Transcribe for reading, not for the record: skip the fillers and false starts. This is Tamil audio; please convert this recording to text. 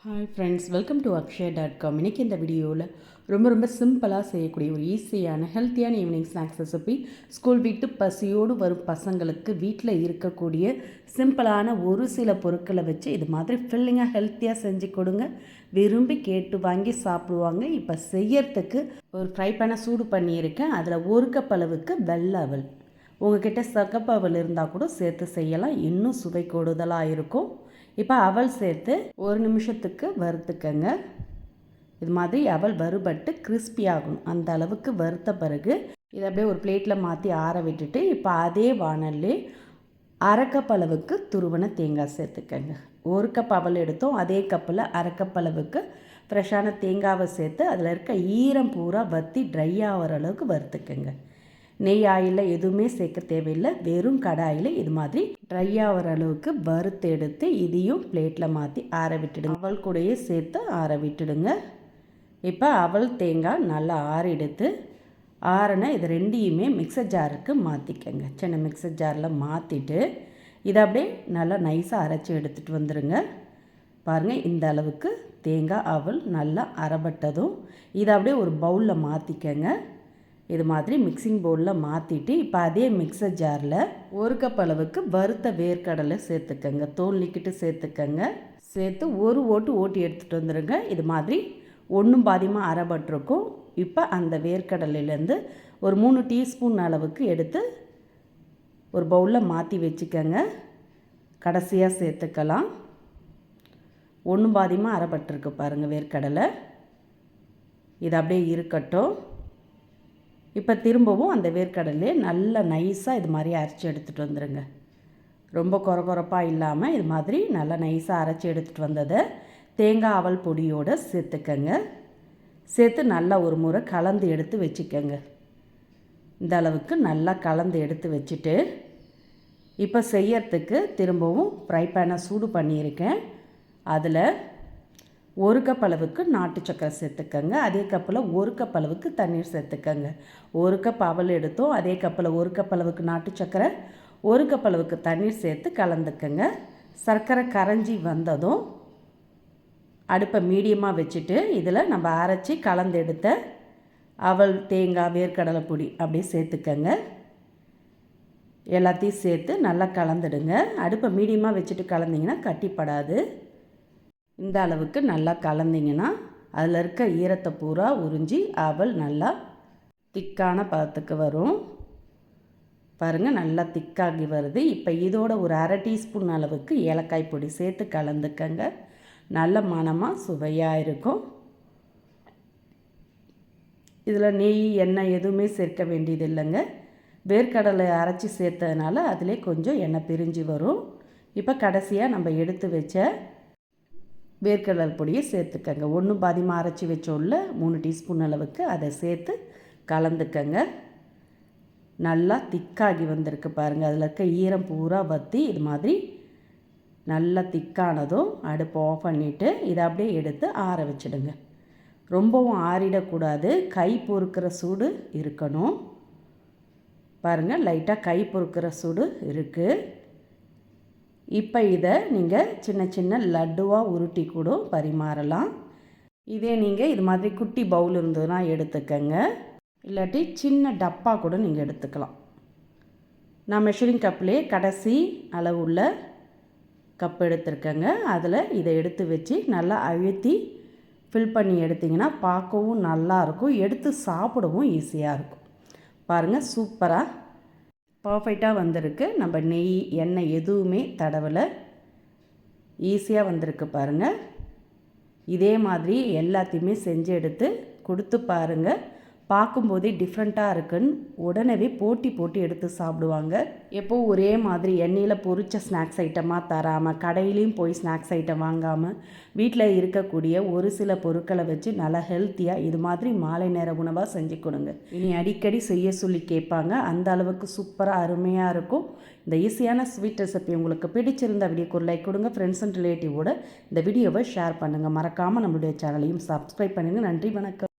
ஹாய் ஃப்ரெண்ட்ஸ், வெல்கம் டு அக்ஷயா.com. இன்றைக்கி இந்த வீடியோவில் ரொம்ப சிம்பிளாக செய்யக்கூடிய ஒரு ஈஸியான ஹெல்த்தியான ஈவினிங் ஸ்நாக்ஸ் ரெசிபி. ஸ்கூல் விட்டு பசியோடு வரும் பசங்களுக்கு வீட்டில் இருக்கக்கூடிய சிம்பிளான ஒரு சில பொருட்களை வச்சு இது மாதிரி ஃபில்லிங்காக ஹெல்த்தியாக செஞ்சு கொடுங்க. விரும்பி கேட்டு வாங்கி சாப்பிடுவாங்க. இப்போ செய்யறதுக்கு ஒரு ஃப்ரை பேனை சூடு பண்ணியிருக்கேன். அதில் ஒரு கப் அளவுக்கு வெள்ளை அவல், உங்கள்கிட்ட சகப்பு அவல் இருந்தால் கூட சேர்த்து செய்யலாம், இன்னும் சுவை கூடுதலாக இருக்கும். இப்போ அவல் சேர்த்து ஒரு நிமிஷத்துக்கு வறுத்துக்கங்க. இது மாதிரி அவல் வறுபட்டு கிறிஸ்பி ஆகணும். அந்த அளவுக்கு வறுத்த பிறகு இதை அப்படியே ஒரு பிளேட்டில் மாற்றி ஆற விட்டுட்டு இப்போ அதே வானல்லே அரை கப் அளவுக்கு துருவன தேங்காய் சேர்த்துக்கங்க. ஒரு கப் அவல் எடுத்தோம், அதே கப்பில் அரை கப் அளவுக்கு ஃப்ரெஷ்ஷான தேங்காவை சேர்த்து அதில் இருக்க ஈரம் பூரா வற்றி ட்ரை ஆகிற அளவுக்கு வறுத்துக்கங்க. நெய் ஆயிலில் எதுவுமே சேர்க்க தேவையில்லை, வெறும் கடாயில் இது மாதிரி ட்ரை ஆகிற அளவுக்கு வறுத்து எடுத்து இதையும் பிளேட்டில் மாற்றி ஆற விட்டுடுங்க. அவல் கூடையே சேர்த்து ஆற விட்டுடுங்க. இப்போ அவல் தேங்காய் நல்லா ஆறிடுத்து ஆறின இது ரெண்டையுமே மிக்சர் ஜாருக்கு மாற்றிக்கங்க. சின்ன மிக்சர் ஜாரில் மாற்றிட்டு இதை அப்படியே நல்லா நைஸாக அரைச்சி எடுத்துகிட்டு வந்துடுங்க. பாருங்கள், இந்த அளவுக்கு தேங்காய் அவல் நல்லா அரைப்பட்டதும் இதை அப்படியே ஒரு பவுலில் மாற்றிக்கங்க. இது மாதிரி மிக்சிங் பவுலில் மாற்றிட்டு இப்போ அதே மிக்சர் ஜாரில் ஒரு கப் அளவுக்கு வறுத்த வேர்க்கடலை சேர்த்துக்கங்க. தோல் நீக்கிட்டு சேர்த்துக்கங்க. சேர்த்து ஒரு ஓட்டி எடுத்துகிட்டு வந்துடுங்க. இது மாதிரி ஒன்றும் பாதியமாக அரைப்பட்டிருக்கும். இப்போ அந்த வேர்க்கடலையிலேருந்து ஒரு 3 டீஸ்பூன் அளவுக்கு எடுத்து ஒரு பவுலில் மாற்றி வச்சுக்கங்க. கடைசியாக சேர்த்துக்கலாம். ஒன்றும் பாதியமாக அரைப்பட்டிருக்கு பாருங்கள் வேர்க்கடலை. இது அப்படியே இருக்கட்டும். இப்போ திரும்பவும் அந்த வேர்க்கடலையே நல்லா நைஸாக இது மாதிரி அரைச்சி எடுத்துகிட்டு வந்துடுங்க. ரொம்ப கொரப்பாக இல்லாமல் இது மாதிரி நல்லா நைஸாக அரைச்சி எடுத்துகிட்டு வந்ததை தேங்காய் அவல் பொடியோடு சேர்த்துக்கங்க. சேர்த்து நல்லா ஒரு முறை கலந்து எடுத்து வச்சுக்கோங்க. இந்த அளவுக்கு நல்லா கலந்து எடுத்து வச்சுட்டு இப்போ செய்யறதுக்கு திரும்பவும் ஃப்ரை பேனை சூடு பண்ணியிருக்கேன். அதில் ஒரு கப் அளவுக்கு நாட்டு சக்கரை சேர்த்துக்கங்க. அதே கப்பில் ஒரு கப் அளவுக்கு தண்ணீர் சேர்த்துக்கங்க. ஒரு கப் அவல் எடுத்தோம், அதே கப்பில் ஒரு கப் அளவுக்கு நாட்டு சக்கரை, ஒரு கப் அளவுக்கு தண்ணீர் சேர்த்து கலந்துக்கங்க. சர்க்கரை கரைஞ்சி வந்ததும் அடுப்பை மீடியமாக வச்சுட்டு இதில் நம்ம அரைச்சி கலந்து எடுத்த அவல் தேங்காய் வேர்க்கடலை பொடி அப்படியே சேர்த்துக்கங்க. எல்லாத்தையும் சேர்த்து நல்லா கலந்துடுங்க. அடுப்பை மீடியமாக வச்சுட்டு கலந்திங்கன்னா கட்டிப்படாது. இந்த அளவுக்கு நல்லா கலந்திங்கன்னா அதில் இருக்க ஈரத்தை பூரா உறிஞ்சி அவல் நல்லா திக்கான பதத்துக்கு வரும். பாருங்கள், நல்லா திக்காகி வருது. இப்போ இதோட ஒரு அரை டீஸ்பூன் அளவுக்கு ஏலக்காய் பொடி சேர்த்து கலந்துக்கங்க. நல்ல மணமாக சுவையாக இருக்கும். இதில் நெய் எண்ணெய் எதுவுமே சேர்க்க வேண்டியது இல்லைங்க. வேர்க்கடலை அரைச்சி சேர்த்ததுனால அதிலே கொஞ்சம் எண்ணெய் பிரிஞ்சு வரும். இப்போ கடைசியாக நம்ம எடுத்து வச்ச வேர்க்கடலை பொடியை சேர்த்துக்கங்க. ஒன்றும் பாதியமாக அரைச்சி வச்சோம்ல 3 டீஸ்பூன் அளவுக்கு அதை சேர்த்து கலந்துக்கங்க. நல்லா திக்காகி வந்திருக்கு பாருங்கள். அதில் இருக்க ஈரம் பூரா வற்றி இது மாதிரி நல்லா திக்கானதும் அடுப்பை ஆஃப் பண்ணிவிட்டு இதை அப்படியே எடுத்து ஆற வச்சிடுங்க. ரொம்பவும் ஆறிடக்கூடாது, கை பொறுக்கிற சூடு இருக்கணும். பாருங்கள், லைட்டாக கை பொறுக்கிற சூடு இருக்குது. இப்போ இதை நீங்கள் சின்ன சின்ன லட்டுவாக உருட்டி கூட பரிமாறலாம். இதே நீங்கள் இது மாதிரி குட்டி பவுல் இருந்ததுன்னா எடுத்துக்கங்க, இல்லாட்டி சின்ன டப்பா கூட நீங்கள் எடுத்துக்கலாம். நான் மெஷரிங் கப்லேயே கடைசி அளவு உள்ள கப் எடுத்துருக்கேங்க. அதில் இதை எடுத்து வச்சு நல்லா அழுத்தி ஃபில் பண்ணி எடுத்திங்கன்னா பார்க்கவும் நல்லாயிருக்கும், எடுத்து சாப்பிடவும் ஈஸியாக இருக்கும். பாருங்கள், சூப்பராக பர்ஃபெக்டாக வந்திருக்கு. நம்ம நெய் எண்ணெய் எதுவுமே தடவலை, ஈஸியாக வந்திருக்கு பாருங்கள். இதே மாதிரி எல்லாத்தையுமே செஞ்சு எடுத்து கொடுத்து பாருங்கள். பார்க்கும்போதே டிஃப்ரெண்ட்டாக இருக்குன்னு உடனே போட்டி எடுத்து சாப்பிடுவாங்க. எப்போது ஒரே மாதிரி எண்ணெயில் பொரித்த ஸ்நாக்ஸ் ஐட்டமாக தராமல், கடையிலையும் போய் ஸ்நாக்ஸ் ஐட்டம் வாங்காமல் வீட்டில் இருக்கக்கூடிய ஒரு சில பொருட்களை வச்சு நல்லா ஹெல்த்தியாக இது மாதிரி மாலை நேர உணவாக செஞ்சு கொடுங்க. இனி அடிக்கடி செய்ய சொல்லி கேட்பாங்க. அந்த அளவுக்கு சூப்பராக அருமையாக இருக்கும். இந்த ஈஸியான ஸ்வீட் ரெசிபி உங்களுக்கு பிடிச்சிருந்த வீடியோக்கு ஒரு லைக் கொடுங்க. ஃப்ரெண்ட்ஸ் அண்ட் ரிலேட்டிவோட இந்த வீடியோவை ஷேர் பண்ணுங்கள். மறக்காமல் நம்மளுடைய சேனலையும் சப்ஸ்கிரைப் பண்ணுங்கள். நன்றி, வணக்கம்.